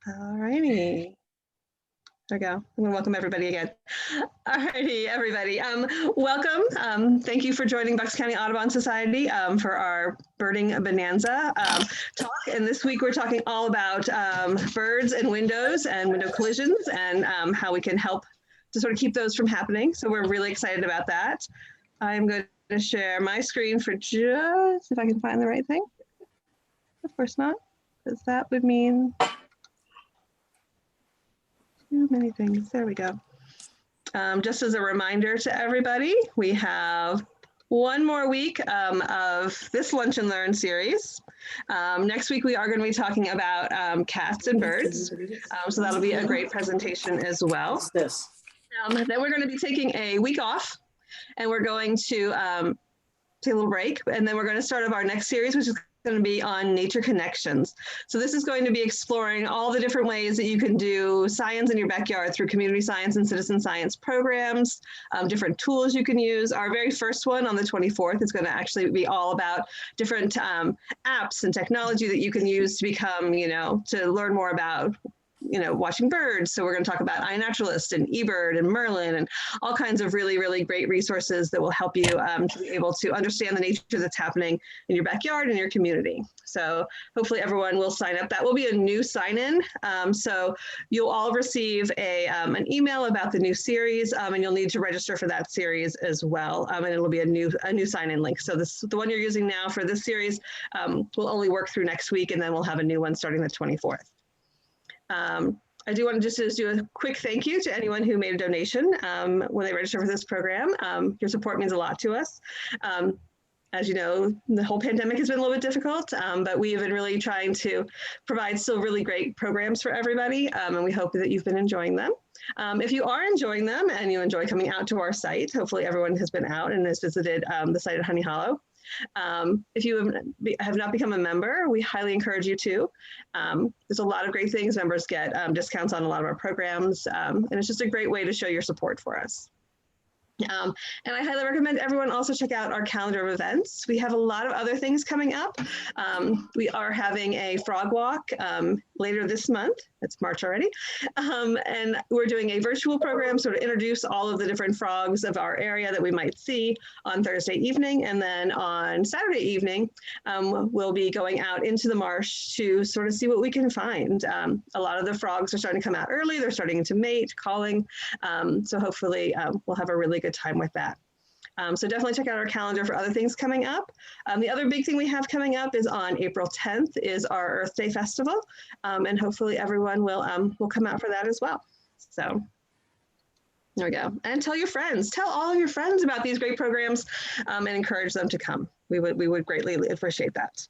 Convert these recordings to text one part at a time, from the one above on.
All righty. There we go. I'm going to welcome everybody again. All righty, everybody. Welcome. Thank you for joining Bucks County Audubon Society for our Birding Bonanza talk. And this week we're talking all about birds and windows and window collisions and how we can help to sort of keep those from happening. So we're really excited about that. I'm going to share my screen for just, if I can find the right thing. Of course not, because that would mean too many things. There we go. Just as a reminder to everybody, we have one more week of this Lunch and Learn series. Next week, we are going to be talking about cats and birds. So that'll be a great presentation as well. Then we're going to be taking a week off and we're going to take a little break. And then we're going to start up our next series, which is going to be on nature connections. So this is going to be exploring all the different ways that you can do science in your backyard through community science and citizen science programs, different tools you can use. Our very first one on the 24th is going to actually be all about different apps and technology that you can use to become, to learn more about watching birds. So we're going to talk about iNaturalist and eBird and Merlin and all kinds of really, really great resources that will help you to be able to understand the nature that's happening in your backyard and your community. So hopefully everyone will sign up. That will be a new sign-in. So you'll all receive an email about the new series, and you'll need to register for that series as well. And it'll be a new sign-in link. So the one you're using now for this series will only work through next week, and then we'll have a new one starting the 24th. I do want to just do a quick thank you to anyone who made a donation when they register for this program. Your support means a lot to us. As you know, the whole pandemic has been a little bit difficult, but we have been really trying to provide still really great programs for everybody, and we hope that you've been enjoying them. If you are enjoying them and you enjoy coming out to our site, hopefully everyone has been out and has visited the site at Honey Hollow. If you have not become a member, we highly encourage you to. There's a lot of great things. Members get discounts on a lot of our programs, and it's just a great way to show your support for us. And I highly recommend everyone also check out our calendar of events. We have a lot of other things coming up. We are having a frog walk later this month. It's March already. And we're doing a virtual program to introduce all of the different frogs of our area that we might see on Thursday evening. And then on Saturday evening, we'll be going out into the marsh to sort of see what we can find. A lot of the frogs are starting to come out early. They're starting to mate, calling. So hopefully we'll have a really good time with that. So definitely check out our calendar for other things coming up. The other big thing we have coming up is on April 10th is our Earth Day Festival. And hopefully everyone will come out for that as well. So there we go. And tell your friends, tell all of your friends about these great programs and encourage them to come. We would greatly appreciate that.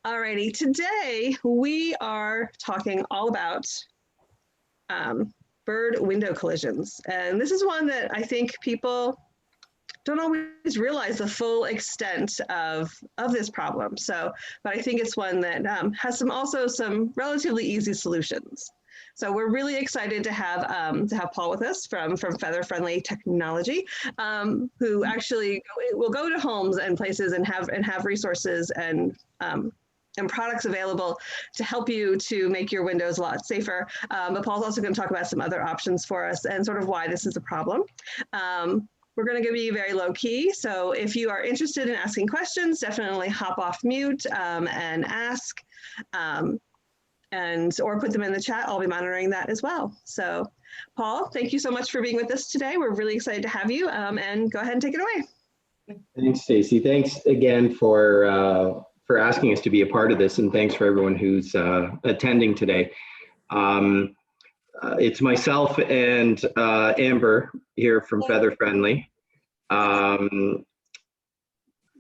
Alrighty, today we are talking all about bird window collisions. And this is one that I think people don't always realize the full extent of this problem. So, but I think it's one that has some relatively easy solutions. So we're really excited to have Paul with us from FeatherFriendly Technology, who actually will go to homes and places and have resources and products available to help you to make your windows a lot safer. But Paul's also going to talk about some other options for us and sort of why this is a problem. We're going to be very low key. So if you are interested in asking questions, definitely hop off mute and ask or put them in the chat. I'll be monitoring that as well. So Paul, thank you so much for being with us today. We're really excited to have you and go ahead and take it away. Thanks, Stacy. Thanks again for asking us to be a part of this, and thanks for everyone who's attending today. It's myself and Amber here from FeatherFriendly.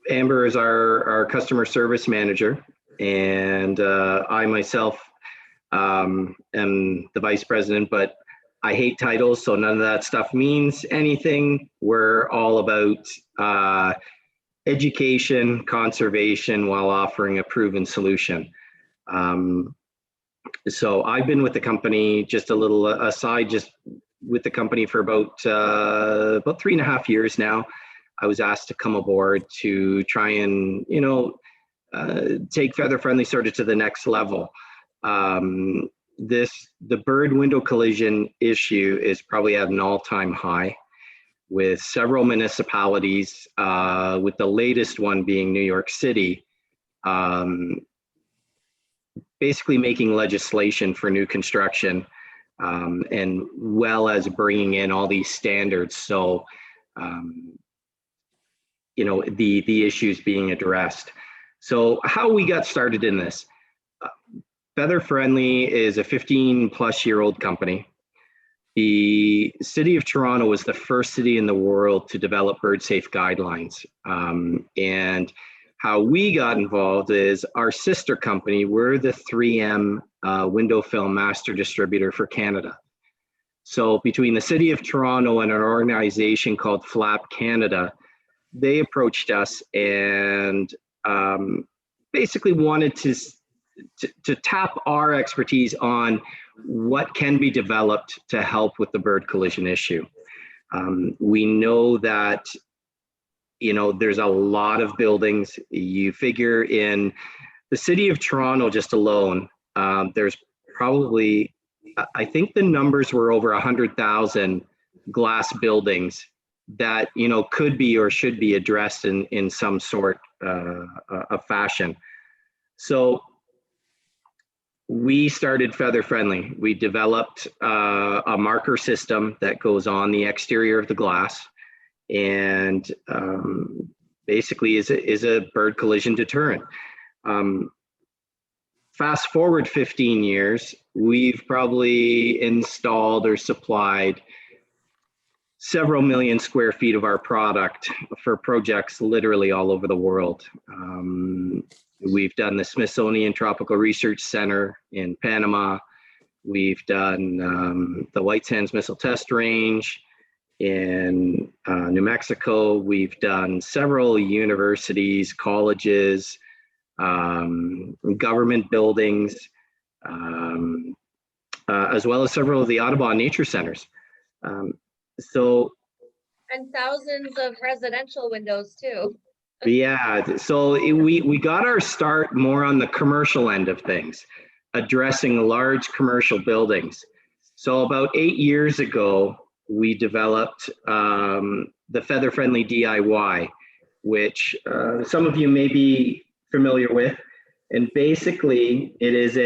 Amber is our customer service manager, and I myself am the vice president, but I hate titles, so none of that stuff means anything. We're all about education, conservation, while offering a proven solution. So I've been with the company, just a little aside, just with the company for about 3.5 years now. I was asked to come aboard to try and, take FeatherFriendly sort of to the next level. the bird window collision issue is probably at an all-time high, with several municipalities, with the latest one being New York City, basically making legislation for new construction, and well as bringing in all these standards. So, you know, the issues being addressed. So how we got started in this, FeatherFriendly is a 15-plus-year-old company. The city of Toronto was the first city in the world to develop bird safe guidelines. And how we got involved is our sister company, we're the 3M window film master distributor for Canada. So between the city of Toronto and an organization called Flap Canada, they approached us and basically wanted to tap our expertise on what can be developed to help with the bird collision issue. We know that, you know, there's a lot of buildings. You figure in the city of Toronto just alone, there's probably, I think the numbers were over 100,000 glass buildings that, you know, could be or should be addressed in some sort of fashion. So we started FeatherFriendly. We developed a marker system that goes on the exterior of the glass, and basically is a bird collision deterrent. Fast forward 15 years, we've probably installed or supplied several million square feet of our product for projects literally all over the world. We've done the Smithsonian Tropical Research Center in Panama. We've done the White Sands Missile Test Range in New Mexico. We've done several universities, colleges, government buildings, as well as several of the Audubon nature centers. And thousands of residential windows too. Yeah, so we got our start more on the commercial end of things, addressing large commercial buildings. So about 8 years ago, we developed the FeatherFriendly DIY, which some of you may be familiar with. And basically, it is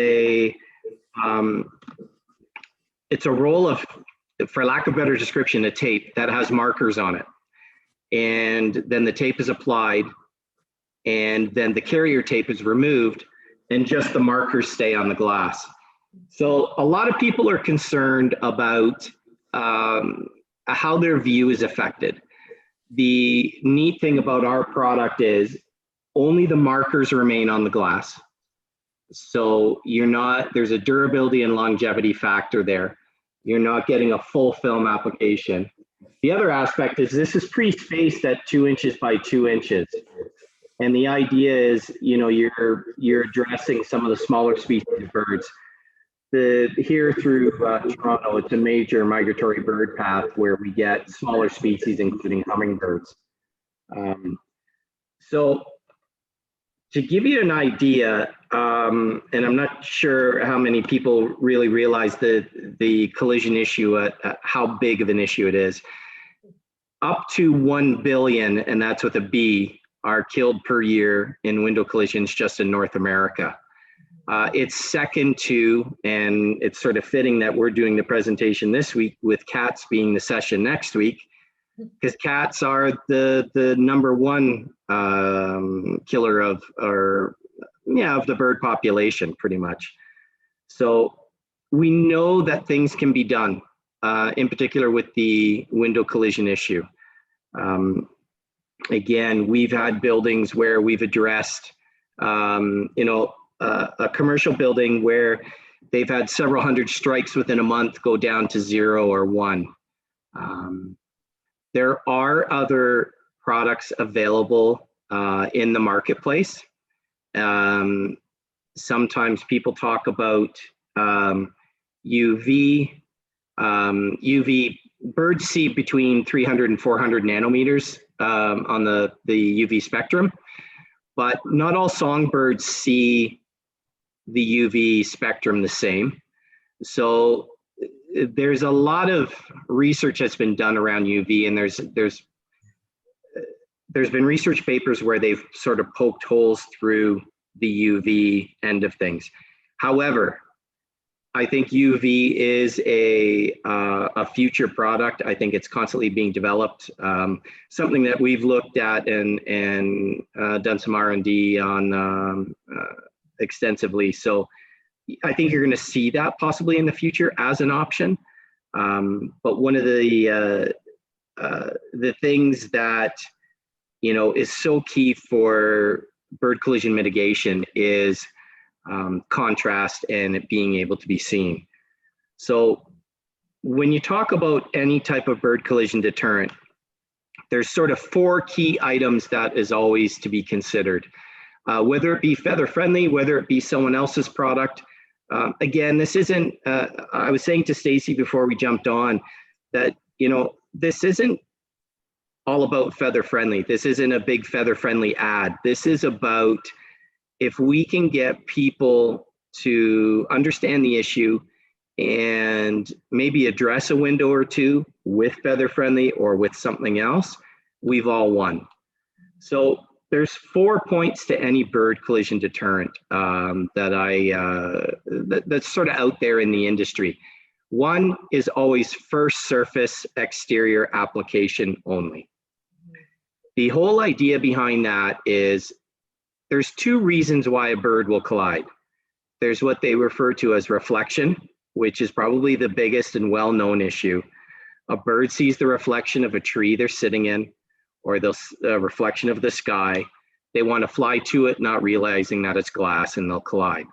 it's a roll of, for lack of a better description, a tape that has markers on it. And then the tape is applied, and then the carrier tape is removed, and just the markers stay on the glass. So a lot of people are concerned about how their view is affected. The neat thing about our product is only the markers remain on the glass. So there's a durability and longevity factor there. You're not getting a full film application. The other aspect is this is pre-spaced at 2 inches by 2 inches. And the idea is, you know, you're addressing some of the smaller species of birds. Here through Toronto, it's a major migratory bird path where we get smaller species, including hummingbirds. So to give you an idea, and I'm not sure how many people really realize the collision issue, how big of an issue it is. Up to 1 billion, and that's with a B, are killed per year in window collisions just in North America. It's second to, and it's sort of fitting that we're doing the presentation this week with cats being the session next week, because cats are the #1 killer of the bird population, pretty much. So we know that things can be done, in particular with the window collision issue. Again, we've had buildings where we've addressed, a commercial building where they've had several hundred strikes within a month go down to 0 or 1. There are other products available in the marketplace. Sometimes people talk about UV. UV, birds see between 300 and 400 nanometers on the UV spectrum, but not all songbirds see the UV spectrum the same. So there's a lot of research that's been done around UV, and there's been research papers where they've sort of poked holes through the UV end of things. However, I think UV is a future product. I think it's constantly being developed. Something that we've looked at and done some R&D on extensively. So I think you're going to see that possibly in the future as an option. But one of the things that is so key for bird collision mitigation is contrast and it being able to be seen. So when you talk about any type of bird collision deterrent, there's sort of 4 key items that is always to be considered. Whether it be FeatherFriendly, whether it be someone else's product. Again, this isn't, I was saying to Stacy before we jumped on that, this isn't all about FeatherFriendly. This isn't a big FeatherFriendly ad. This is about if we can get people to understand the issue and maybe address a window or two with FeatherFriendly or with something else, we've all won. So there's 4 points to any bird collision deterrent that's sort of out there in the industry. One is always first surface exterior application only. The whole idea behind that is there's 2 reasons why a bird will collide. There's what they refer to as reflection, which is probably the biggest and well-known issue. A bird sees the reflection of a tree they're sitting in, or the reflection of the sky. They want to fly to it, not realizing that it's glass, and they'll collide.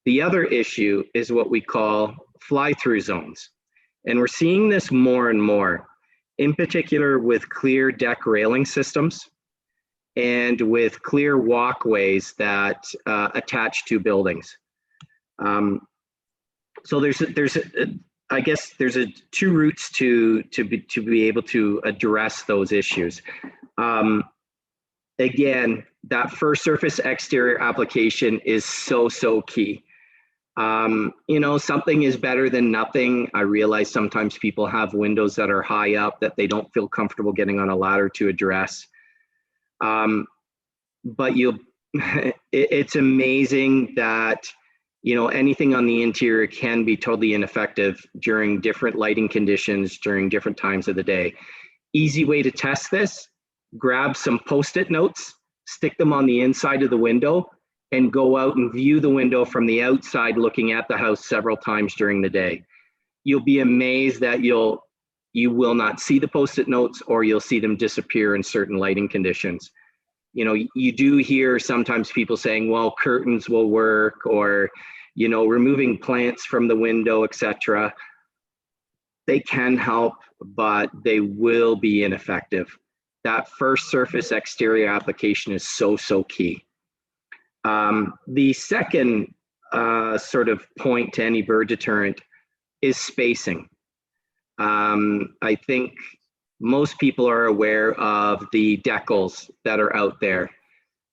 The other issue is what we call fly-through zones. And we're seeing this more and more, in particular with clear deck railing systems and with clear walkways that attach to buildings. So I guess there's 2 routes to be able to address those issues. Again, that first surface exterior application is so key. Something is better than nothing. I realize sometimes people have windows that are high up that they don't feel comfortable getting on a ladder to address. But it's amazing that anything on the interior can be totally ineffective during different lighting conditions, during different times of the day. Easy way to test this: grab some Post-it notes, stick them on the inside of the window, and go out and view the window from the outside looking at the house several times during the day. You'll be amazed that you will not see the Post-it notes, or you'll see them disappear in certain lighting conditions. You do hear sometimes people saying, well, curtains will work, or removing plants from the window, etc. They can help, but they will be ineffective. That first surface exterior application is so key. The second sort of point to any bird deterrent is spacing. I think most people are aware of the decals that are out there.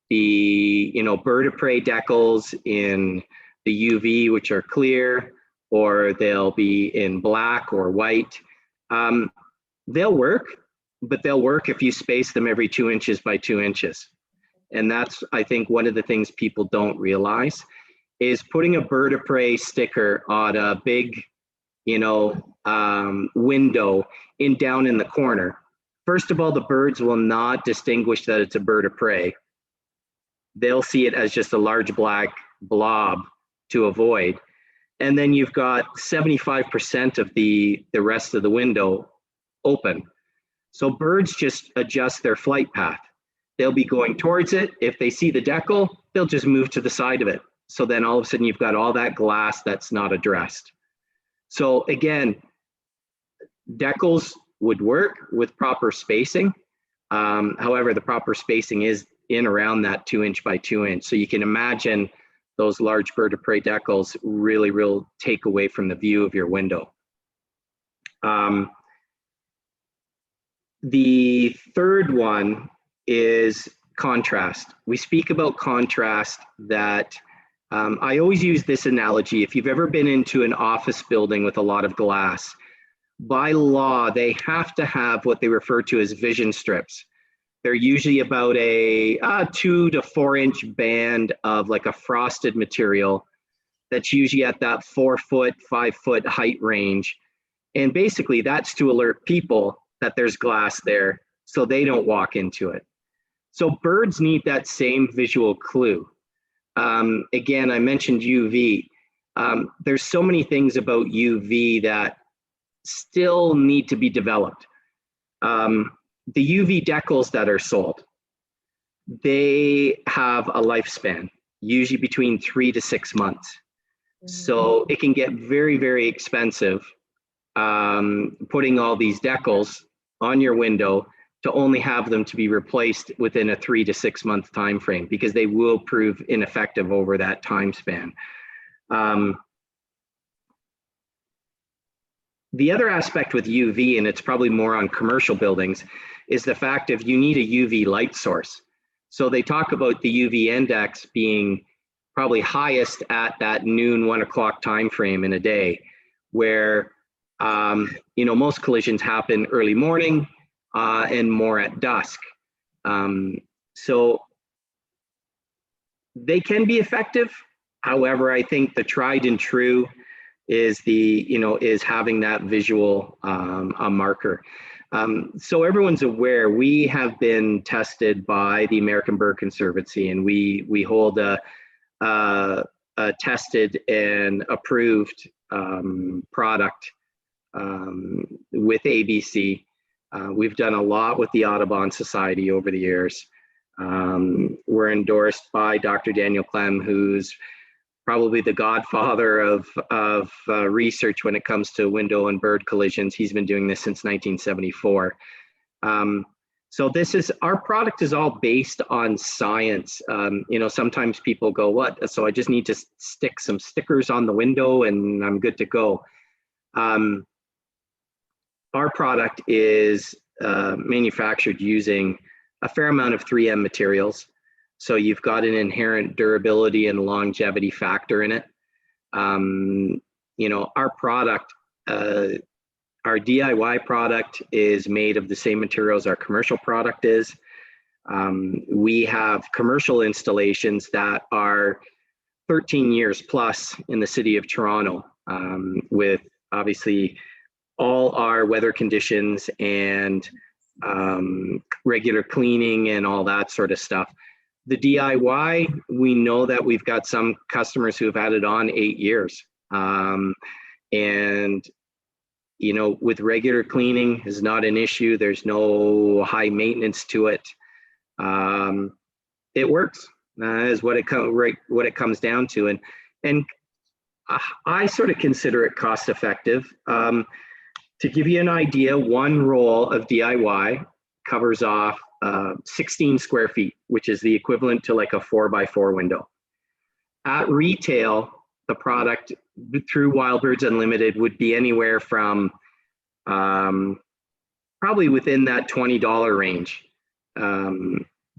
The bird of prey decals in the UV, which are clear, or they'll be in black or white. They'll work, but they'll work if you space them every 2 inches by 2 inches. And that's, I think, one of the things people don't realize is putting a bird of prey sticker on a big, window down in the corner. First of all, the birds will not distinguish that it's a bird of prey. They'll see it as just a large black blob to avoid. And then you've got 75% of the rest of the window open. So birds just adjust their flight path. They'll be going towards it. If they see the decal, they'll just move to the side of it. So then all of a sudden you've got all that glass that's not addressed. So again, decals would work with proper spacing. However, the proper spacing is in around that 2 inch by 2 inch. So you can imagine those large bird of prey decals really will take away from the view of your window. The third one is contrast. We speak about contrast that I always use this analogy. If you've ever been into an office building with a lot of glass, by law, they have to have what they refer to as vision strips. They're usually about a 2 to 4 inch band of like a frosted material that's usually at that 4 foot, 5 foot height range. And basically that's to alert people that there's glass there so they don't walk into it. So birds need that same visual clue. Again, I mentioned UV. There's so many things about UV that still need to be developed. The UV decals that are sold, they have a lifespan, usually between 3 to 6 months. So it can get very, very expensive putting all these decals on your window to only have them to be replaced within a 3 to 6 month time frame, because they will prove ineffective over that time span. The other aspect with UV, and it's probably more on commercial buildings, is the fact of you need a UV light source. So they talk about the UV index being probably highest at that noon, 1 o'clock time frame in a day, where most collisions happen early morning and more at dusk. So they can be effective. However, I think the tried and true is is having that visual marker. So everyone's aware, we have been tested by the American Bird Conservancy, and we hold a tested and approved product with ABC. We've done a lot with the Audubon Society over the years. We're endorsed by Dr. Daniel Clem, who's probably the godfather of research when it comes to window and bird collisions. He's been doing this since 1974. So our product is all based on science. Sometimes people go, what? So I just need to stick some stickers on the window and I'm good to go. Our product is manufactured using a fair amount of 3M materials. So you've got an inherent durability and longevity factor in it. Our product, our DIY product is made of the same materials our commercial product is. We have commercial installations that are 13 years plus in the city of Toronto, with obviously all our weather conditions and regular cleaning and all that sort of stuff. The DIY, we know that we've got some customers who have had it on 8 years. With regular cleaning is not an issue. There's no high maintenance to it. It works, is what it comes down to. And I sort of consider it cost effective. To give you an idea, one roll of DIY covers off 16 square feet, which is the equivalent to like a 4x4 window. At retail, the product through Wild Birds Unlimited would be anywhere from probably within that $20 range.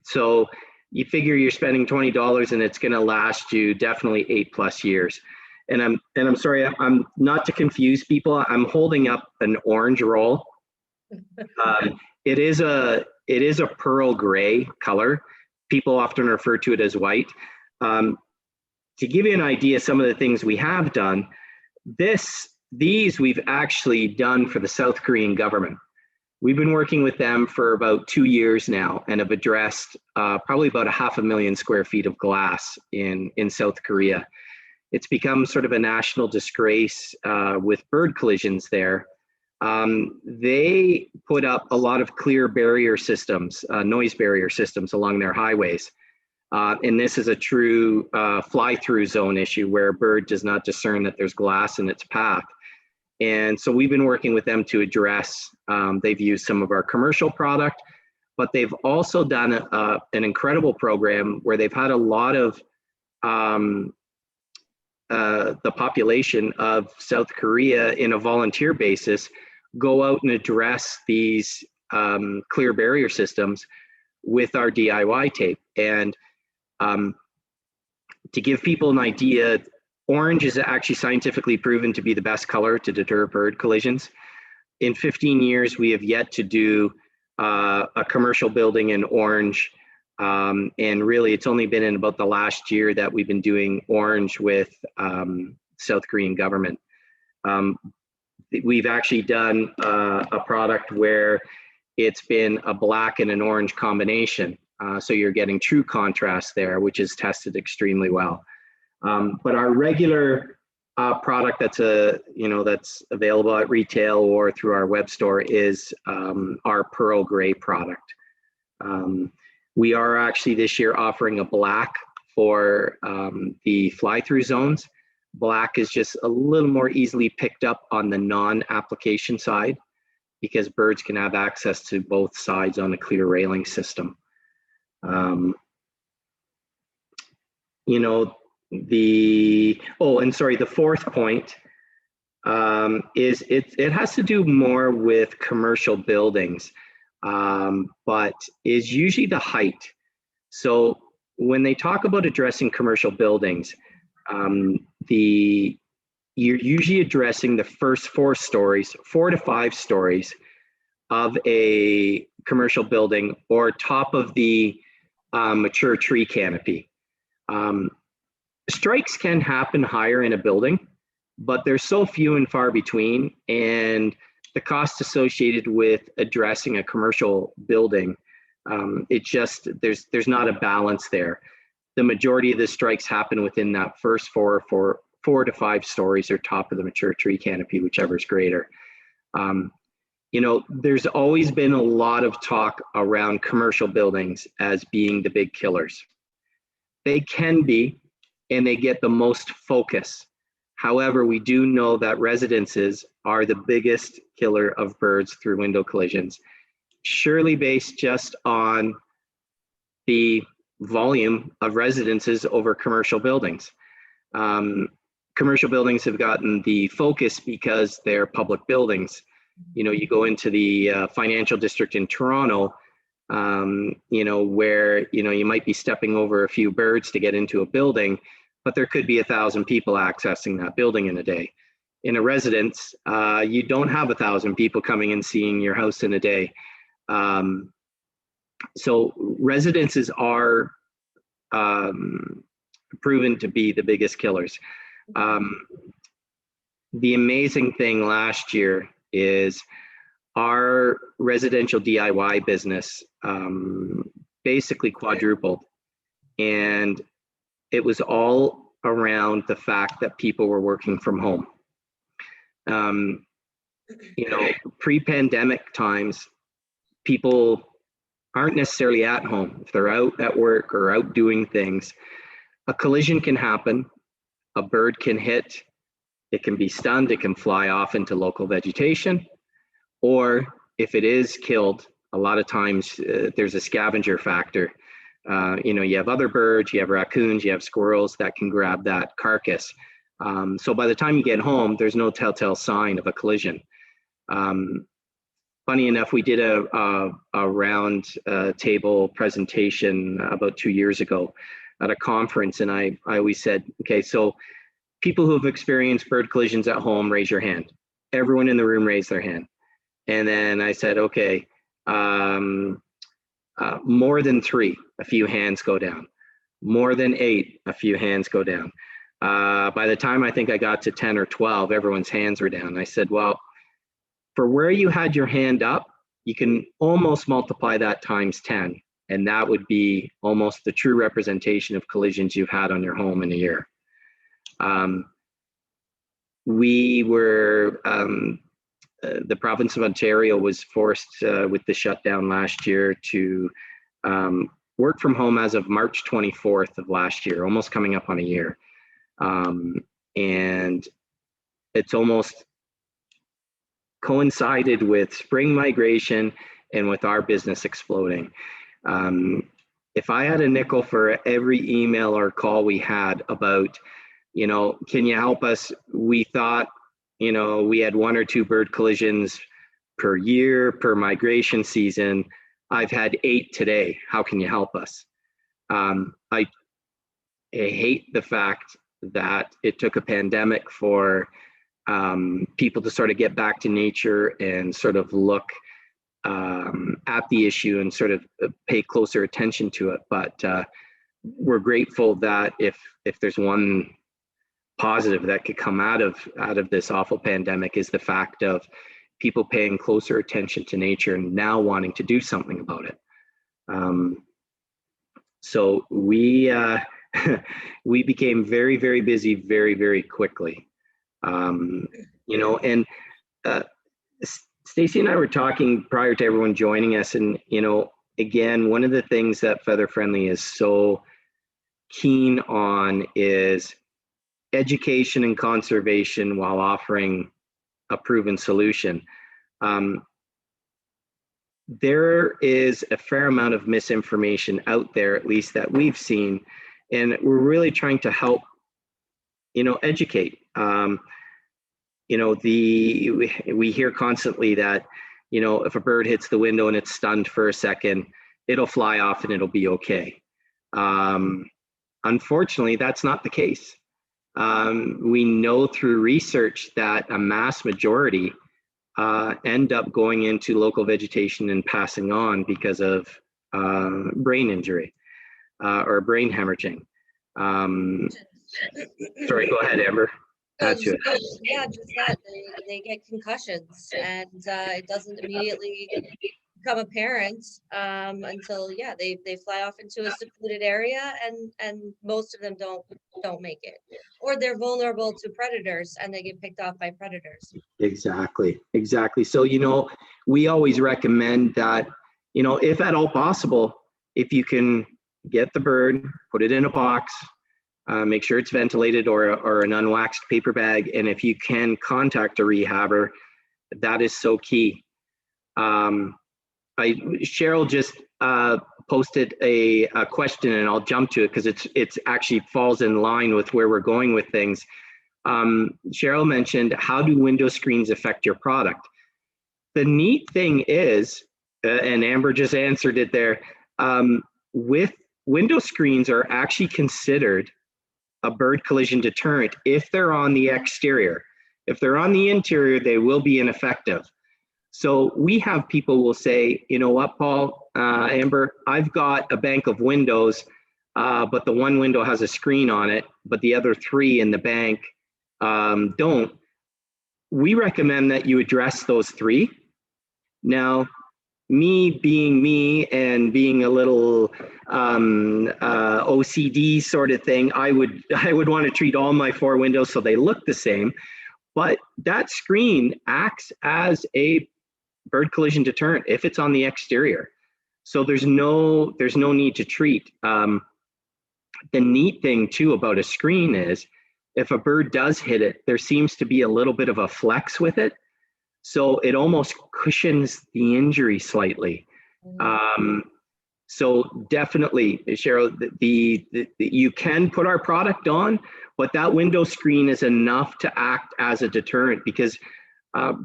So you figure you're spending $20 and it's going to last you definitely 8+ years. And I'm sorry, I'm not to confuse people. I'm holding up an orange roll. It is a pearl gray color. People often refer to it as white. To give you an idea, some of the things we have done, these we've actually done for the South Korean government. We've been working with them for about 2 years now and have addressed probably about 500,000 square feet of glass in South Korea. It's become sort of a national disgrace with bird collisions there. They put up a lot of clear barrier systems, noise barrier systems along their highways. And this is a true fly-through zone issue where a bird does not discern that there's glass in its path. And so we've been working with them to address, they've used some of our commercial product, but they've also done an incredible program where they've had a lot of the population of South Korea in a volunteer basis go out and address these clear barrier systems with our DIY tape. And To give people an idea, orange is actually scientifically proven to be the best color to deter bird collisions. In 15 years, we have yet to do a commercial building in orange. And really, it's only been in about the last year that we've been doing orange with South Korean government. We've actually done a product where it's been a black and an orange combination. So you're getting true contrast there, which is tested extremely well. But our regular product that's that's available at retail or through our web store is our Pearl Gray product. We are actually this year offering a black for the fly-through zones. Black is just a little more easily picked up on the non-application side because birds can have access to both sides on a clear railing system. The fourth point is it has to do more with commercial buildings, but is usually the height. So when they talk about addressing commercial buildings, you're usually addressing the first 4 to 5 stories of a commercial building or top of the mature tree canopy. Strikes can happen higher in a building, but they're so few and far between, and the cost associated with addressing a commercial building, there's not a balance there. The majority of the strikes happen within that first 4 to 5 stories or top of the mature tree canopy, whichever is greater. There's always been a lot of talk around commercial buildings as being the big killers. They can be, and they get the most focus. However, we do know that residences are the biggest killer of birds through window collisions, surely based just on the volume of residences over commercial buildings. Commercial buildings have gotten the focus because they're public buildings. You go into the financial district in Toronto, where, you might be stepping over a few birds to get into a building, but there could be 1,000 people accessing that building in a day. In a residence, you don't have 1,000 people coming and seeing your house in a day. So residences are proven to be the biggest killers. The amazing thing last year is our residential DIY business basically quadrupled, and it was all around the fact that people were working from home. Pre-pandemic times, people aren't necessarily at home. If they're out at work or out doing things, a collision can happen, a bird can hit, it can be stunned, it can fly off into local vegetation, or if it is killed, a lot of times there's a scavenger factor. You have other birds, you have raccoons, you have squirrels that can grab that carcass. So by the time you get home, there's no telltale sign of a collision. Funny enough, we did a round table presentation about 2 years ago at a conference, and I always said, okay, so people who have experienced bird collisions at home, raise your hand. Everyone in the room raised their hand. And then I said, okay, more than 3, a few hands go down. More than 8, a few hands go down. By the time I think I got to 10 or 12, everyone's hands were down. I said, well, for where you had your hand up, you can almost multiply that times 10. And that would be almost the true representation of collisions you've had on your home in a year. The province of Ontario was forced with the shutdown last year to work from home as of March 24th of last year, almost coming up on a year. And it's almost coincided with spring migration and with our business exploding. If I had a nickel for every email or call we had about, can you help us? We thought, we had 1 or 2 bird collisions per year, per migration season. I've had 8 today. How can you help us? hate the fact that it took a pandemic for people to sort of get back to nature and sort of look at the issue and sort of pay closer attention to it. But we're grateful that if there's one positive that could come out of this awful pandemic, is the fact of people paying closer attention to nature and now wanting to do something about it. So we we became very, very busy very, very quickly. You know, and Stacy and I were talking prior to everyone joining us, and you know, again, one of the things that FeatherFriendly is so keen on is education and conservation while offering a proven solution. There is a fair amount of misinformation out there, at least that we've seen, and we're really trying to help, you know, educate. You know, we hear constantly that, you know, if a bird hits the window and it's stunned for a second, it'll fly off and it'll be okay. Unfortunately, that's not the case. We know through research that a mass majority end up going into local vegetation and passing on because of brain injury or brain hemorrhaging. Sorry, go ahead, Amber. Yeah, just that they get concussions, and it doesn't immediately become apparent until they fly off into a secluded area, and most of them don't make it, or they're vulnerable to predators and they get picked off by predators. Exactly. So, you know, we always recommend that, you know, if at all possible, if you can get the bird, put it in a box, make sure it's ventilated or an unwaxed paper bag, and if you can contact a rehabber, that is so key. Cheryl just posted a question, and I'll jump to it because it's actually falls in line with where we're going with things. Cheryl mentioned, how do window screens affect your product? The neat thing is, and Amber just answered it there, with window screens are actually considered a bird collision deterrent if they're on the exterior. If they're on the interior, they will be ineffective. So we have people will say, you know what, Paul, Amber, I've got a bank of windows, but the one window has a screen on it, but the other three in the bank don't. We recommend that you address those three. Now, me being me and being a little OCD sort of thing, I would want to treat all my four windows so they look the same, but that screen acts as a bird collision deterrent if it's on the exterior. So there's no need to treat. The neat thing too about a screen is if a bird does hit it, there seems to be a little bit of a flex with it. So it almost cushions the injury slightly. So definitely, Cheryl, you can put our product on, but that window screen is enough to act as a deterrent because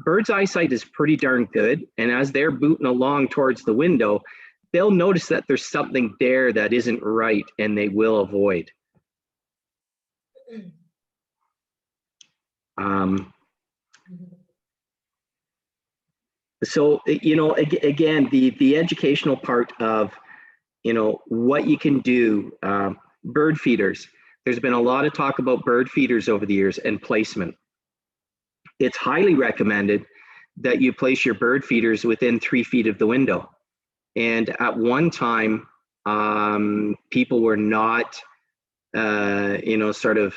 birds' eyesight is pretty darn good. And as they're booting along towards the window, they'll notice that there's something there that isn't right and they will avoid. So, you know, again, the educational part of, you know, what you can do, bird feeders. There's been a lot of talk about bird feeders over the years and placement. It's highly recommended that you place your bird feeders within 3 feet of the window. And at one time, people were not, you know, sort of,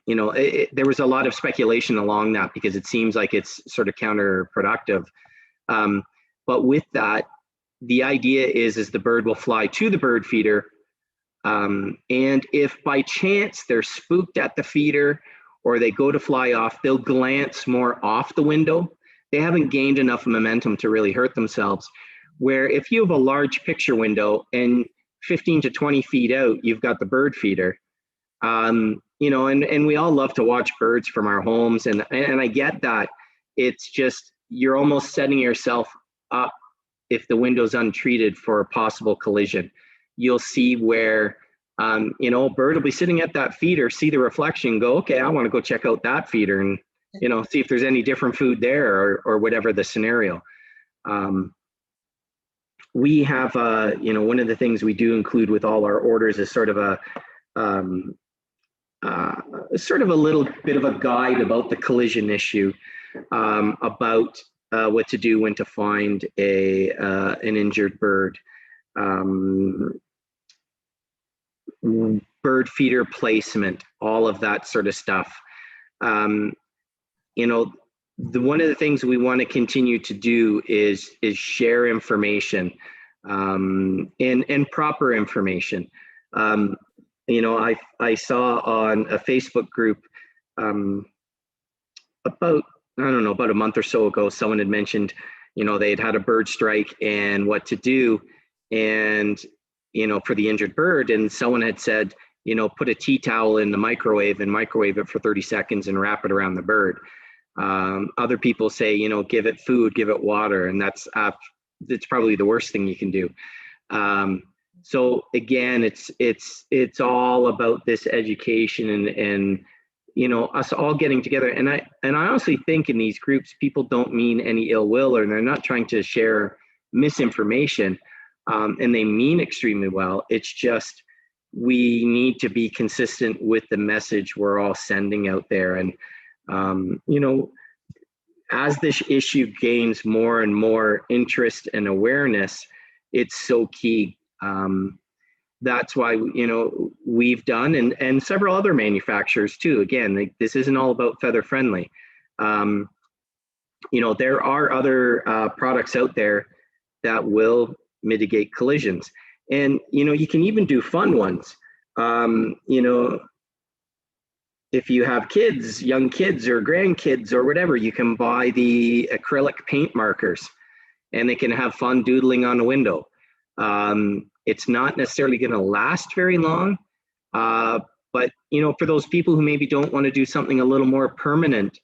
you know, there was a lot of speculation along that because it seems like it's sort of counterproductive. But with that, the idea is the bird will fly to the bird feeder. And if by chance they're spooked at the feeder or they go to fly off, they'll glance more off the window. They haven't gained enough momentum to really hurt themselves. Where if you have a large picture window and 15 to 20 feet out, you've got the bird feeder. You know, and we all love to watch birds from our homes, and I get that. It's just you're almost setting yourself up if the window's untreated for a possible collision. You'll see where You know, a bird will be sitting at that feeder, see the reflection, go, okay, I want to go check out that feeder and, you know, see if there's any different food there or whatever the scenario. We have, you know, one of the things we do include with all our orders is sort of a little bit of a guide about the collision issue, about what to do when to find an injured bird. Bird feeder placement, all of that sort of stuff. You know, one of the things we want to continue to do is share information, and proper information. You know, I saw on a Facebook group about, I don't know, about a month or so ago, someone had mentioned, you know, they had a bird strike and what to do, and, you know, for the injured bird, and someone had said, you know, put a tea towel in the microwave and microwave it for 30 seconds and wrap it around the bird. Other people say, you know, give it food, give it water, and that's probably the worst thing you can do. So again, it's all about this education and you know, us all getting together. And I honestly think in these groups, people don't mean any ill will, or they're not trying to share misinformation, and they mean extremely well. It's just, we need to be consistent with the message we're all sending out there. And, you know, as this issue gains more and more interest and awareness, it's so key. That's why, you know, we've done, and several other manufacturers too. Again, this isn't all about FeatherFriendly. You know, there are other products out there that will mitigate collisions. And, you know, you can even do fun ones. You know, if you have kids, young kids or grandkids or whatever, you can buy the acrylic paint markers and they can have fun doodling on a window. It's not necessarily going to last very long, but, you know, for those people who maybe don't want to do something a little more permanent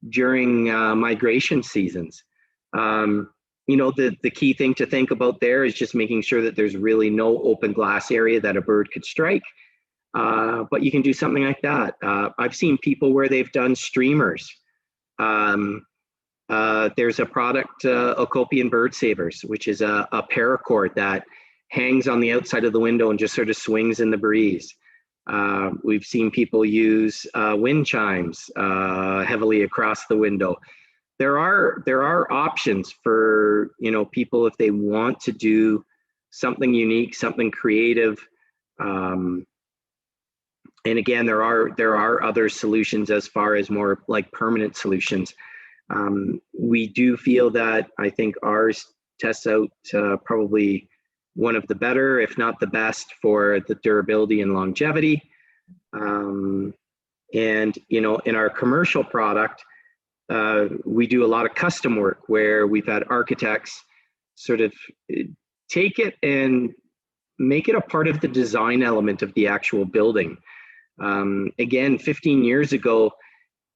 during migration seasons, you know, the key thing to think about there is just making sure that there's really no open glass area that a bird could strike. But you can do something like that. I've seen people where they've done streamers. There's a product, Okopian Bird Savers, which is a paracord that hangs on the outside of the window and just sort of swings in the breeze. We've seen people use wind chimes heavily across the window. There are options for, you know, people if they want to do something unique, something creative. And again, there are other solutions as far as more like permanent solutions. We do feel that, I think ours tests out probably one of the better, if not the best, for the durability and longevity. And, you know, in our commercial product, we do a lot of custom work where we've had architects sort of take it and make it a part of the design element of the actual building. Again, 15 years ago,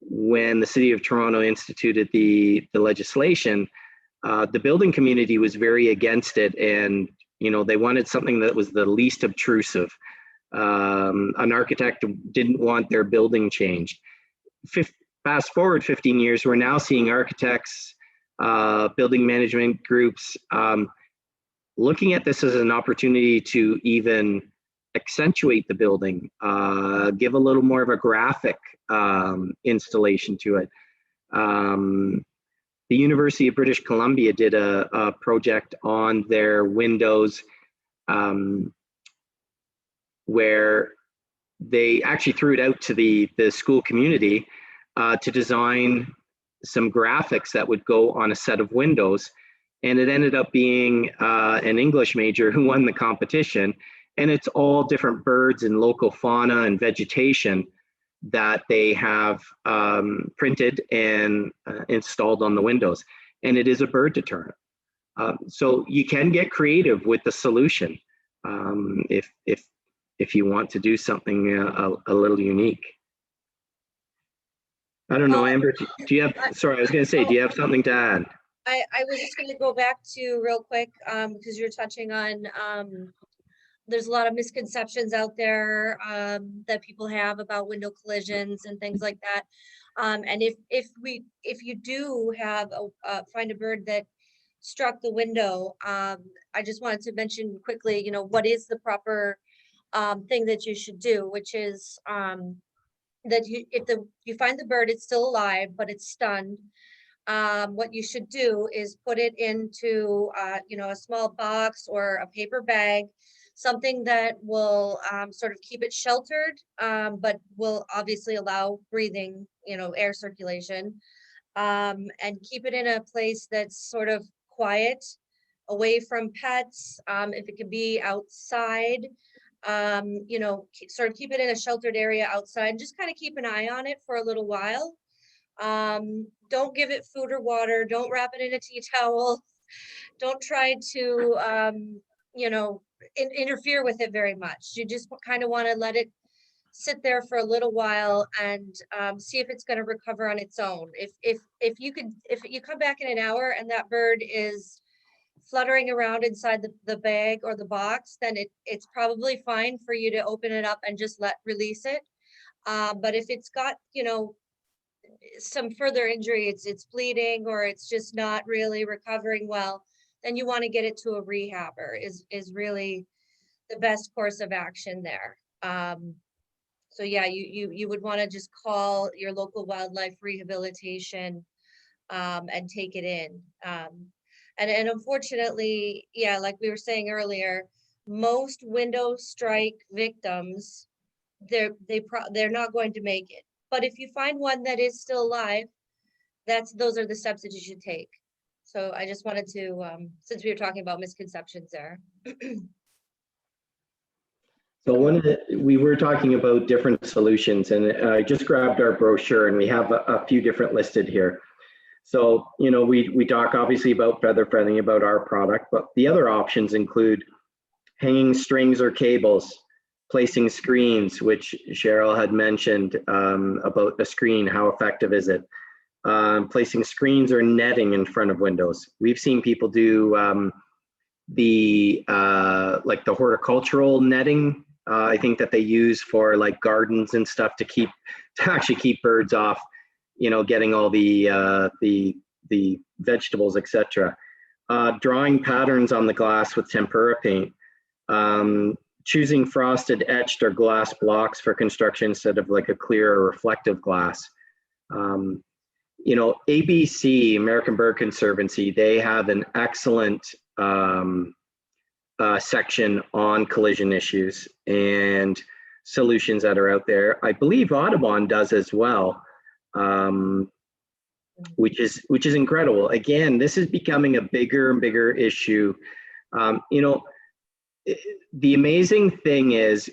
when the City of Toronto instituted the legislation, the building community was very against it, and, you know, they wanted something that was the least obtrusive. An architect didn't want their building changed. Fast forward 15 years, we're now seeing architects, building management groups, looking at this as an opportunity to even accentuate the building, give a little more of a graphic installation to it. The University of British Columbia did a project on their windows where they actually threw it out to the school community to design some graphics that would go on a set of windows. And it ended up being an English major who won the competition. And it's all different birds and local fauna and vegetation that they have printed and installed on the windows. And it is a bird deterrent. So you can get creative with the solution if you want to do something a little unique. I don't know, Amber, do you have, sorry, I was going to say, do you have something to add? I was just going to go back to real quick, because you're touching on there's a lot of misconceptions out there that people have about window collisions and things like that. And if you do have find a bird that struck the window, I just wanted to mention quickly, you know, what is the proper thing that you should do, which is that if you find the bird, it's still alive, but it's stunned. What you should do is put it into, you know, a small box or a paper bag, something that will sort of keep it sheltered, but will obviously allow breathing, you know, air circulation, and keep it in a place that's sort of quiet, away from pets. If it could be outside, you know, sort of keep it in a sheltered area outside, just kind of keep an eye on it for a little while. Don't give it food or water. Don't wrap it in a tea towel. Don't try to, you know, interfere with it very much. You just kind of want to let it sit there for a little while and see if it's going to recover on its own. If you come back in an hour and that bird is fluttering around inside the bag or the box, then it's probably fine for you to open it up and just release it. But if it's got, you know, some further injury, it's bleeding or it's just not really recovering well, then you want to get it to a rehabber is really the best course of action there. So yeah, you would want to just call your local wildlife rehabilitation and take it in. And unfortunately, yeah, like we were saying earlier, most window strike victims, they're not going to make it. But if you find one that is still alive, those are the steps that you should take. So I just wanted to, since we were talking about misconceptions there. So we were talking about different solutions, and I just grabbed our brochure, and we have a few different listed here. So, you know, we talk obviously about FeatherFriendly, about our product, but the other options include hanging strings or cables, placing screens, which Cheryl had mentioned about a screen, how effective is it? Placing screens or netting in front of windows. We've seen people do like the horticultural netting. I think that they use for like gardens and stuff to actually keep birds off, you know, getting all the vegetables, etc. Drawing patterns on the glass with tempera paint. Choosing frosted, etched, or glass blocks for construction instead of like a clear or reflective glass. You know, ABC, American Bird Conservancy, they have an excellent section on collision issues and solutions that are out there. I believe Audubon does as well, which is incredible. Again, this is becoming a bigger and bigger issue. You know, the amazing thing is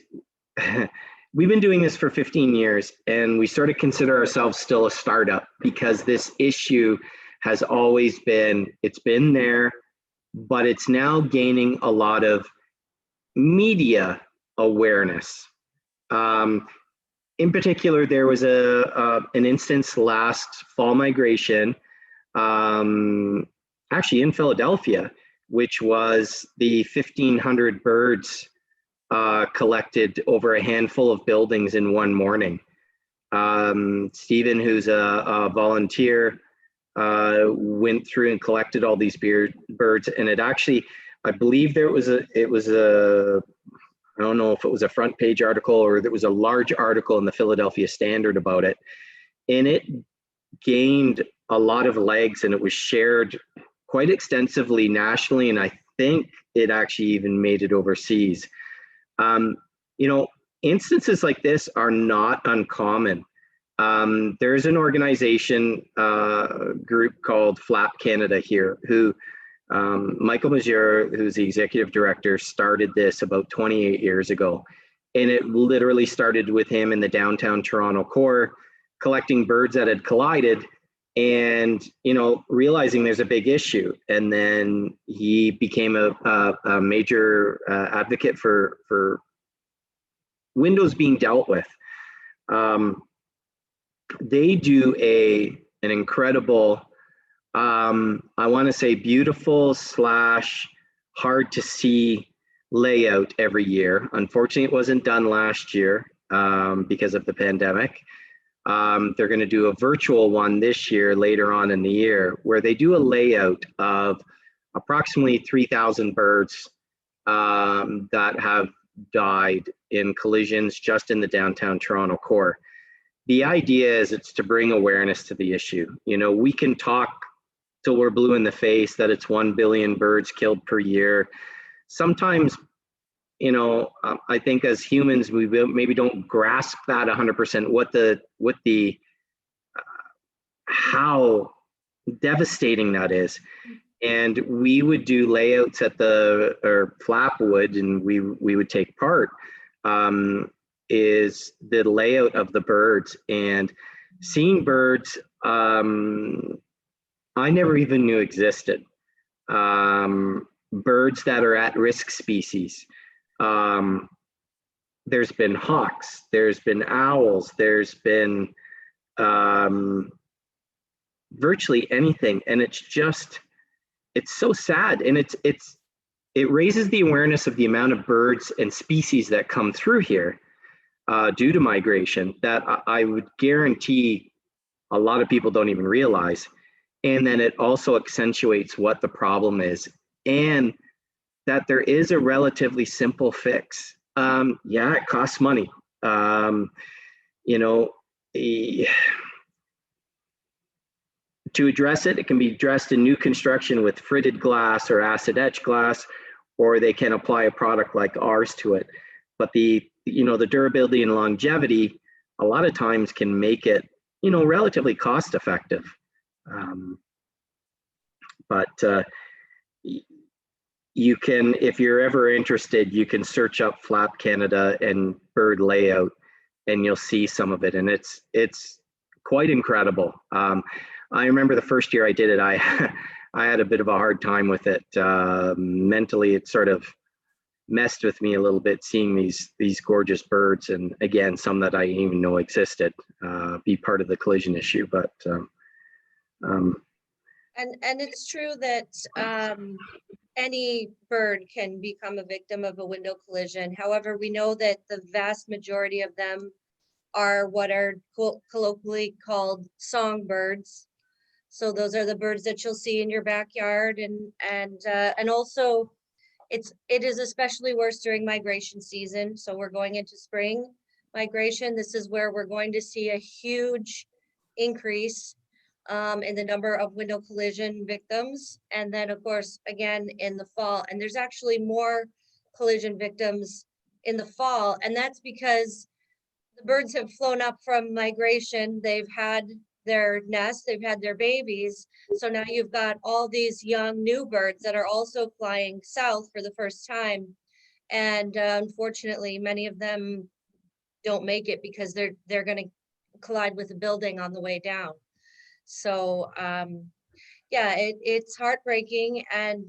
we've been doing this for 15 years and we sort of consider ourselves still a startup because this issue has always been, it's been there, but it's now gaining a lot of media awareness. In particular, there was an instance last fall migration, actually in Philadelphia, which was the 1,500 birds collected over a handful of buildings in one morning. Stephen, who's a volunteer, went through and collected all these birds, and it actually, I believe it was a, I don't know if it was a front page article or there was a large article in the Philadelphia Standard about it, and it gained a lot of legs and it was shared quite extensively nationally, and I think it actually even made it overseas. You know, instances like this are not uncommon. There's an organization group called FLAP Canada here, who Michael Mazur, who's the executive director, started this about 28 years ago. And it literally started with him in the downtown Toronto core, collecting birds that had collided and, you know, realizing there's a big issue. And then he became a major advocate for windows being dealt with. They do an incredible, I want to say beautiful / hard to see layout every year. Unfortunately, it wasn't done last year because of the pandemic. They're going to do a virtual one this year, later on in the year, where they do a layout of approximately 3,000 birds that have died in collisions just in the downtown Toronto core. The idea is it's to bring awareness to the issue. You know, we can talk till we're blue in the face that it's 1 billion birds killed per year. Sometimes, you know, I think as humans, we maybe don't grasp that 100%, how devastating that is. And we would do layouts at or Flap would, and we would take part, is the layout of the birds, and seeing birds I never even knew existed. Birds that are at risk species. There's been hawks, there's been owls, there's been virtually anything, and it's so sad, and it raises the awareness of the amount of birds and species that come through here due to migration that I would guarantee a lot of people don't even realize. And then it also accentuates what the problem is, and that there is a relatively simple fix. Yeah, it costs money. You know, to address it, it can be addressed in new construction with fritted glass or acid etch glass, or they can apply a product like ours to it. But the durability and longevity a lot of times can make it, relatively cost effective. But you can, if you're ever interested, you can search up Flap Canada and bird layout, and you'll see some of it, and it's quite incredible. I remember the first year I did it, I had a bit of a hard time with it. Mentally, it sort of messed with me a little bit, seeing these gorgeous birds, and again, some that I didn't even know existed, be part of the collision issue. But and it's true that any bird can become a victim of a window collision. However, we know that the vast majority of them are what are colloquially called songbirds. So those are the birds that you'll see in your backyard, and also it is especially worse during migration season. So we're going into spring migration. This is where we're going to see a huge increase in the number of window collision victims. And then of course, again, in the fall, and there's actually more collision victims in the fall. And that's because the birds have flown up from migration. They've had their nests, they've had their babies. So now you've got all these young new birds that are also flying south for the first time. And unfortunately, many of them don't make it because they're going to collide with a building on the way down. So yeah, it's heartbreaking, and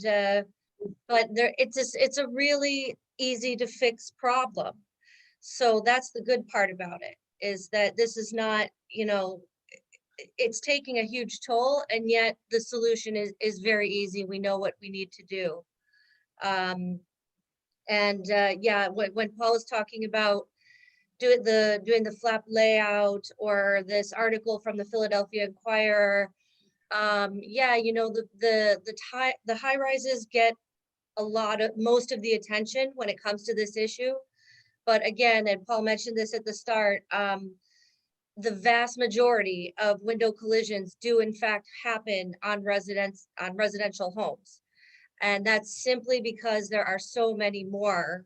but it's a really easy to fix problem. So that's the good part about it, is that this is not, it's taking a huge toll, and yet the solution is very easy. We know what we need to do. Yeah, when Paul was talking about doing the Flap layout, or this article from the Philadelphia Inquirer, yeah, the high rises get most of the attention when it comes to this issue. But again, and Paul mentioned this at the start, the vast majority of window collisions do in fact happen on residential homes. And that's simply because there are so many more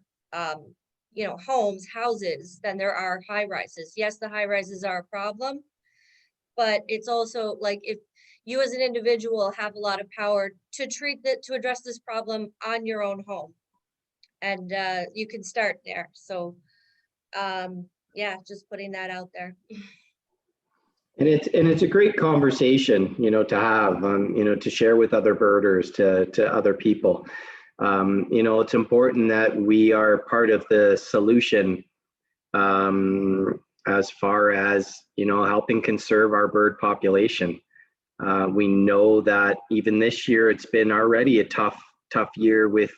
houses than there are high rises. Yes, the high rises are a problem, but it's also like, if you as an individual have a lot of power to address this problem on your own home, and you can start there. So yeah, just putting that out there. And it's a great conversation, to have, to share with other birders, to other people. It's important that we are part of the solution, as far as, helping conserve our bird population. We know that even this year, it's been already a tough year with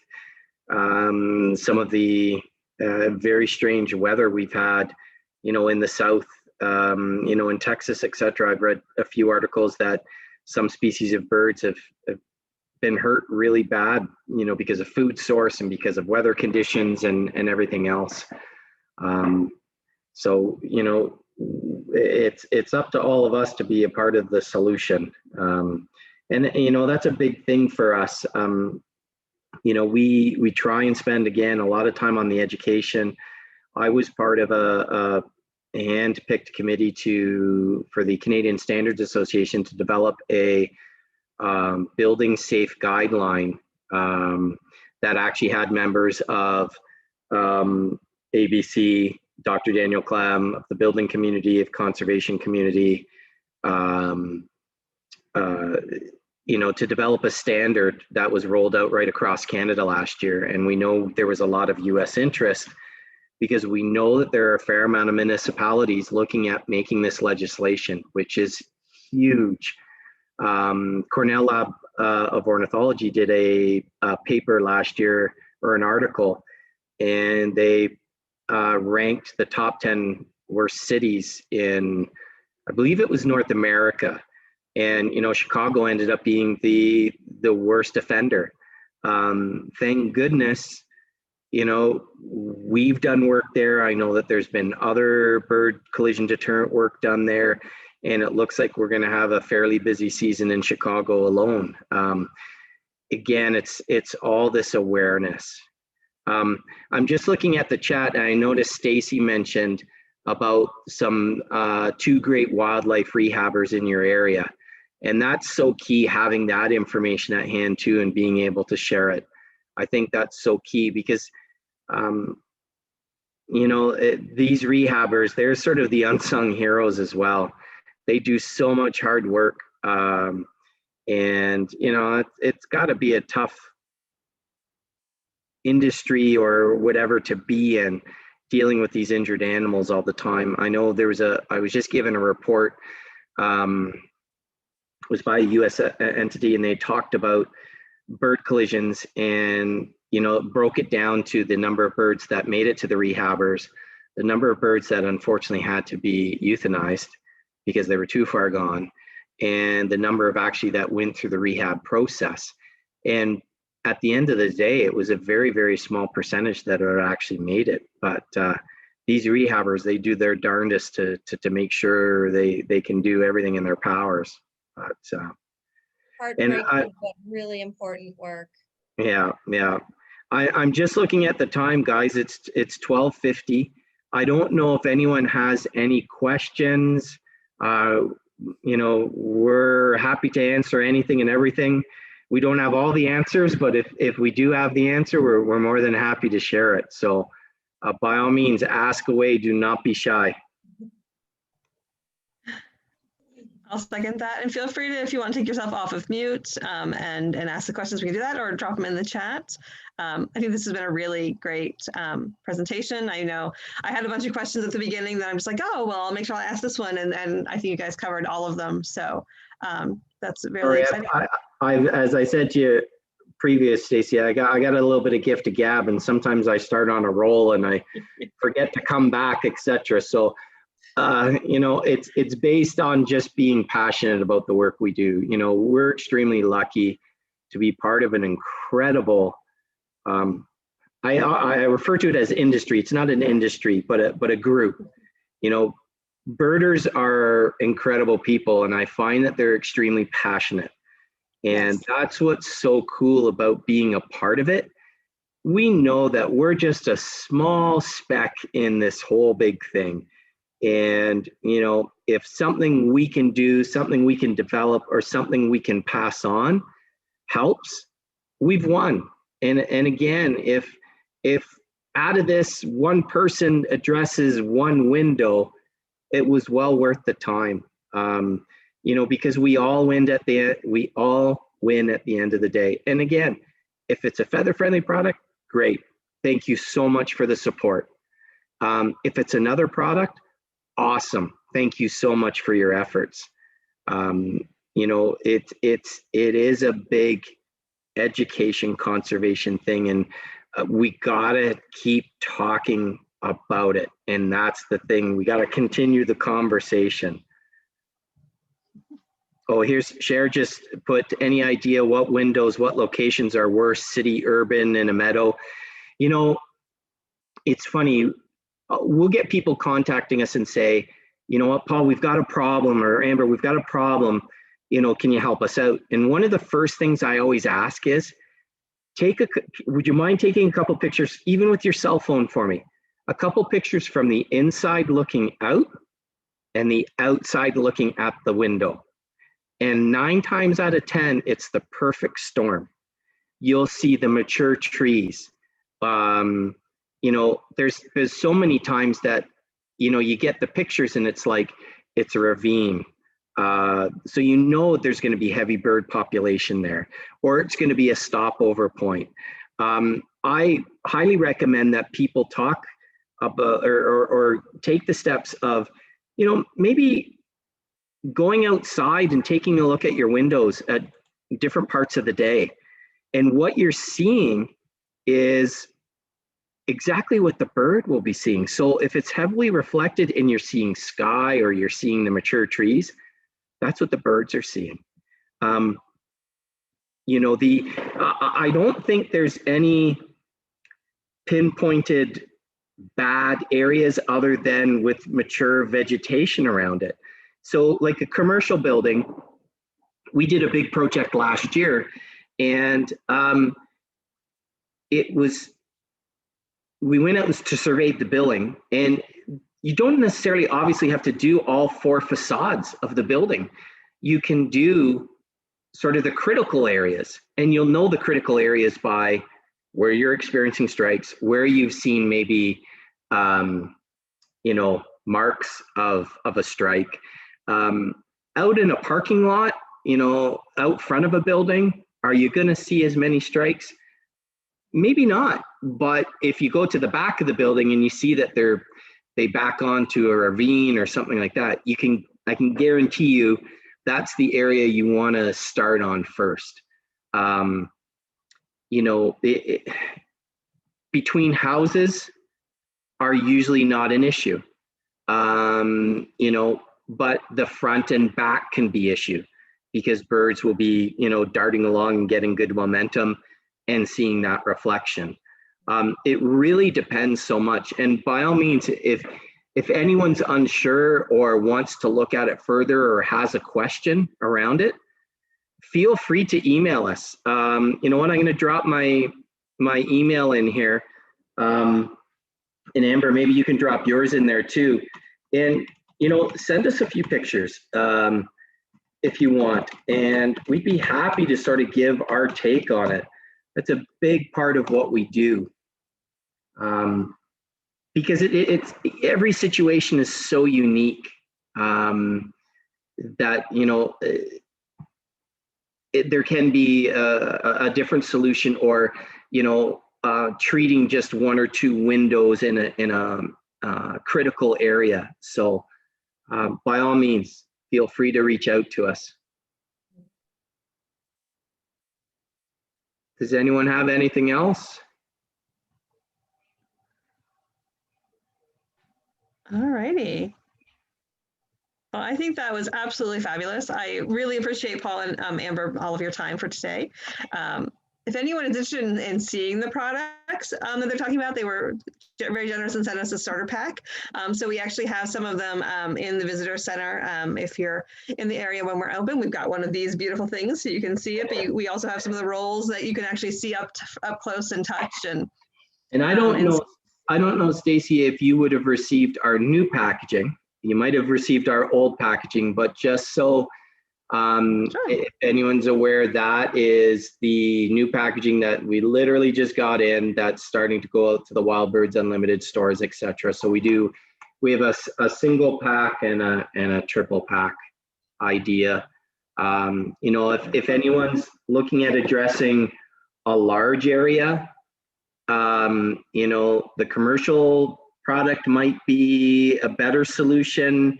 some of the very strange weather we've had, in the South, in Texas, etc. I've read a few articles that some species of birds have been hurt really bad, because of food source and because of weather conditions and everything else. So, it's up to all of us to be a part of the solution. And that's a big thing for us. We try and spend, again, a lot of time on the education. I was part of a hand-picked committee for the Canadian Standards Association to develop a building safe guideline that actually had members of ABC, Dr. Daniel Clem, of the building community, of conservation community, to develop a standard that was rolled out right across Canada last year. And we know there was a lot of US interest because we know that there are a fair amount of municipalities looking at making this legislation, which is huge. Cornell Lab of Ornithology did a paper last year, or an article, and they ranked the top 10 worst cities in, I believe it was North America. And, Chicago ended up being the worst offender. Thank goodness, we've done work there. I know that there's been other bird collision deterrent work done there, and it looks like we're going to have a fairly busy season in Chicago alone. Again, it's all this awareness. I'm just looking at the chat, and I noticed Stacy mentioned about some 2 great wildlife rehabbers in your area. And that's so key, having that information at hand too, and being able to share it. I think that's so key because, these rehabbers, they're sort of the unsung heroes as well. They do so much hard work. And, it's got to be a tough industry or whatever to be in, dealing with these injured animals all the time. I know I was just given a report, was by a US entity, and they talked about bird collisions and, broke it down to the number of birds that made it to the rehabbers, the number of birds that unfortunately had to be euthanized because they were too far gone, and the number of actually that went through the rehab process. And at the end of the day, it was a very, very small percentage that had actually made it. But these rehabbers, they do their darndest to make sure they can do everything in their powers. But heartbreaking, but really important work. Yeah. I'm just looking at the time, guys. It's 12:50. I don't know if anyone has any questions. We're happy to answer anything and everything. We don't have all the answers, but if we do have the answer, we're more than happy to share it. So by all means, ask away. Do not be shy. I'll second that, and feel free to, if you want to take yourself off of mute and ask the questions, we can do that, or drop them in the chat. I think this has been a really great presentation. I know I had a bunch of questions at the beginning that I'm just like, oh, well, I'll make sure I ask this one, and I think you guys covered all of them. So that's really exciting. As I said to you previous, Stacey, I got a little bit of gift of gab, and sometimes I start on a roll and I forget to come back, etc. So it's based on just being passionate about the work we do. We're extremely lucky to be part of an incredible, I refer to it as industry. It's not an industry, but a group. Birders are incredible people, and I find that they're extremely passionate. And yes, that's what's so cool about being a part of it. We know that we're just a small speck in this whole big thing. And, if something we can do, something we can develop, or something we can pass on helps, we've won. And again, if out of this one person addresses one window, it was well worth the time. Because we all win at the end of the day. And again, if it's a feather-friendly product, great. Thank you so much for the support. If it's another product, awesome. Thank you so much for your efforts. It is a big education conservation thing. And we gotta keep talking about it. And that's the thing, we gotta continue the conversation. Oh, here's Cher just put, any idea what windows, what locations are worse, city, urban, in a meadow? You know, it's funny, we'll get people contacting us and say, you know what, Paul, we've got a problem, or Amber, we've got a problem, you know, can you help us out? And one of the first things I always ask is, would you mind taking a couple pictures, even with your cell phone for me? A couple pictures from the inside looking out and the outside looking at the window. And 9 times out of 10, it's the perfect storm. You'll see the mature trees. You know, there's so many times that, you know, you get the pictures and it's like, it's a ravine. So you know there's going to be heavy bird population there, or it's going to be a stopover point. I highly recommend that people talk about or take the steps of, you know, maybe going outside and taking a look at your windows at different parts of the day. And what you're seeing is exactly what the bird will be seeing. So if it's heavily reflected and you're seeing sky or you're seeing the mature trees, that's what the birds are seeing. You know, I don't think there's any pinpointed bad areas other than with mature vegetation around it. So like a commercial building, we did a big project last year, and we went out to survey the building, and you don't necessarily obviously have to do all 4 facades of the building. You can do sort of the critical areas, and you'll know the critical areas by where you're experiencing strikes, where you've seen maybe, you know, marks of a strike. Out in a parking lot, you know, out front of a building, are you going to see as many strikes? Maybe not. But if you go to the back of the building and you see that they back onto a ravine or something like that, I can guarantee you that's the area you want to start on first. You know, between houses are usually not an issue. You know, but the front and back can be issue, because birds will be, you know, darting along and getting good momentum and seeing that reflection. It really depends so much. And by all means, if anyone's unsure or wants to look at it further or has a question around it, feel free to email us. You know what, I'm going to drop my email in here. And Amber, maybe you can drop yours in there too. And, you know, send us a few pictures if you want, and we'd be happy to sort of give our take on it. That's a big part of what we do, because it's every situation is so unique that, you know, there can be a different solution, or, you know, treating just 1 or 2 windows in a critical area. So by all means, feel free to reach out to us. Does anyone have anything else? All righty. Well, I think that was absolutely fabulous. I really appreciate Paul and Amber, all of your time for today. If anyone is interested in seeing the products that they're talking about, they were very generous and sent us a starter pack. So we actually have some of them in the visitor center. If you're in the area when we're open, we've got one of these beautiful things so you can see it. But we also have some of the rolls that you can actually see up close and touch. And I don't know, Stacy, if you would have received our new packaging. You might have received our old packaging, but just so sure. If anyone's aware, that is the new packaging that we literally just got in, that's starting to go out to the Wild Birds Unlimited stores, etc. So we have a single pack and a triple pack idea. You know, if anyone's looking at addressing a large area, you know, the commercial product might be a better solution.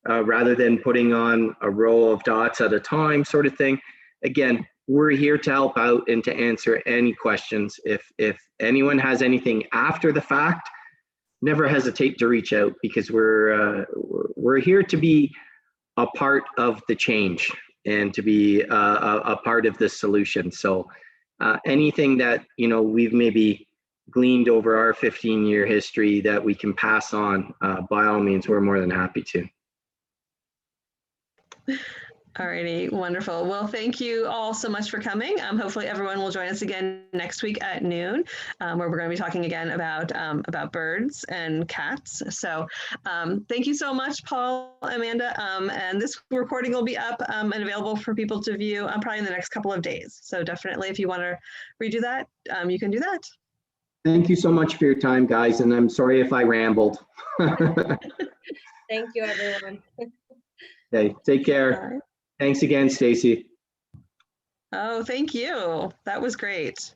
Rather than putting on a row of dots at a time, sort of thing. Again, we're here to help out and to answer any questions. If anyone has anything after the fact, never hesitate to reach out, because we're here to be a part of the change and to be a part of the solution. So anything that, you know, we've maybe gleaned over our 15-year history that we can pass on, by all means, we're more than happy to. All righty, wonderful. Well, thank you all so much for coming. Hopefully everyone will join us again next week at noon, where we're going to be talking again about birds and cats. So thank you so much, Paul, Amanda. And this recording will be up and available for people to view probably in the next couple of days. So definitely, if you want to redo that, you can do that. Thank you so much for your time, guys. And I'm sorry if I rambled. Thank you, everyone. Okay, take care. Thanks again, Stacy. Oh, thank you. That was great.